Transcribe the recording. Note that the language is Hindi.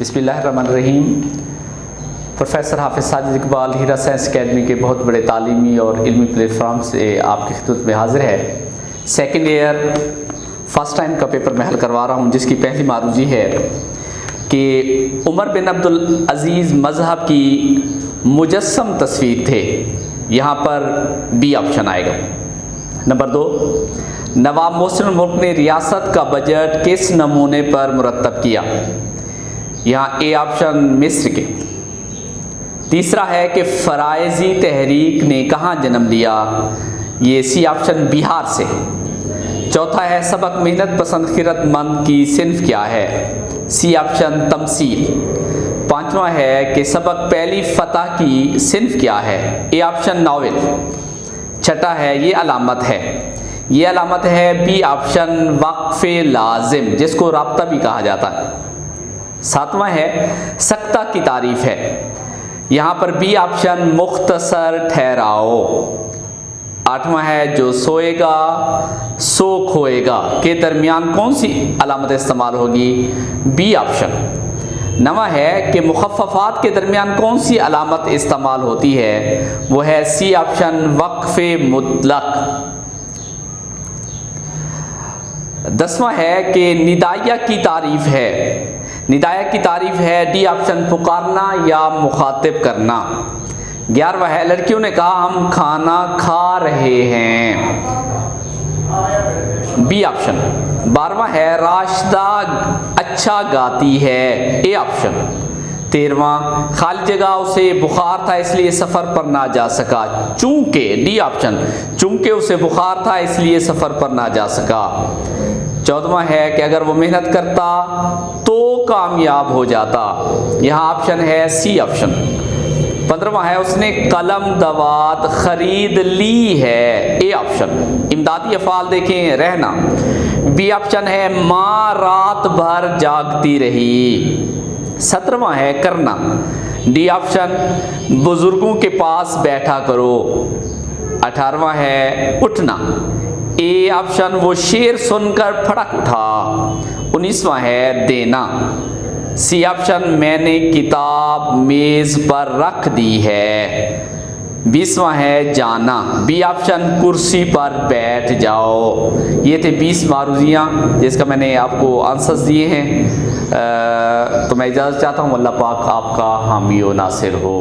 बिस्मिल्लाहिर्रहमानिर्रहीम। प्रोफेसर हाफिज़ साजिद इकबाल हीरा साइंस अकेडमी के बहुत बड़े तालीमी और इल्मी प्लेटफॉर्म से आपकी खिदमत में हाजिर है। सेकेंड ईयर फर्स्ट टाइम का पेपर मैं हल करवा रहा हूँ, जिसकी पहली मारूजी है कि उमर बिन अब्दुल अज़ीज़ मज़हब की मुजस्सम तस्वीर थे। यहाँ पर बी ऑप्शन आएगा। नंबर 2, नवाब मोहसिन मुल्क ने रियासत का बजट किस नमूने पर मुरतब किया? यहाँ ए ऑप्शन मिस्र के। तीसरा है कि फ़राइज़ी तहरीक ने कहाँ जन्म लिया? ये सी ऑप्शन बिहार से। चौथा है सबक मेहनत पसंद खिरतमंद की सिन्फ क्या है? सी ऑप्शन तमसील। पांचवा है कि सबक पहली फतह की सिन्फ क्या है? A option novel. छठा है ये अलामत है, ये अलामत है बी ऑप्शन वक्फ़े लाजिम, जिसको राब्ता भी कहा जाता है। सातवां है सख्ता की तारीफ है, यहाँ पर बी ऑप्शन मुख्तसर ठहराओ। आठवां है जो सोएगा सो खोएगा के दरमियान कौन सी अलामत इस्तेमाल होगी? B option. नवा है कि मुखफ़फ़ात के दरमियान कौन सी अलामत इस्तेमाल होती है? वो है सी ऑप्शन वक्फ़े मुतलक। दसवां है कि निदाया की तारीफ है, निदाया की तारीफ है डी ऑप्शन पुकारना या मुखातिब करना। 11वां है लड़कियों ने कहा हम खाना खा रहे हैं, बी ऑप्शन। 12वां है राशिदा अच्छा गाती है, ए ऑप्शन। 13वां खाली जगह उसे बुखार था इसलिए सफ़र पर ना जा सका, चूंकि, डी ऑप्शन, चूंकि उसे बुखार था इसलिए सफ़र पर ना जा सका। 14वां है कि अगर वो मेहनत करता तो कामयाब हो जाता, यहाँ ऑप्शन है सी ऑप्शन। 15वां है उसने कलम दवात खरीद ली है, ए ऑप्शन। इमदादी अफ़ाल देखें रहना, बी ऑप्शन है माँ रात भर जागती रही। 17वां है करना, डी ऑप्शन बुजुर्गों के पास बैठा करो। 18वां है उठना, ए ऑप्शन वो शेर सुनकर फड़क उठा। 19वां है देना, सी ऑप्शन मैंने किताब मेज़ पर रख दी है। 20वां है जाना, बी ऑप्शन कुर्सी पर बैठ जाओ। ये थे 20 मारूजियाँ जिसका मैंने आपको आंसर्स दिए हैं। तो मैं इजाज़त चाहता हूँ। अल्लाह पाक आपका हामी व नासिर हो।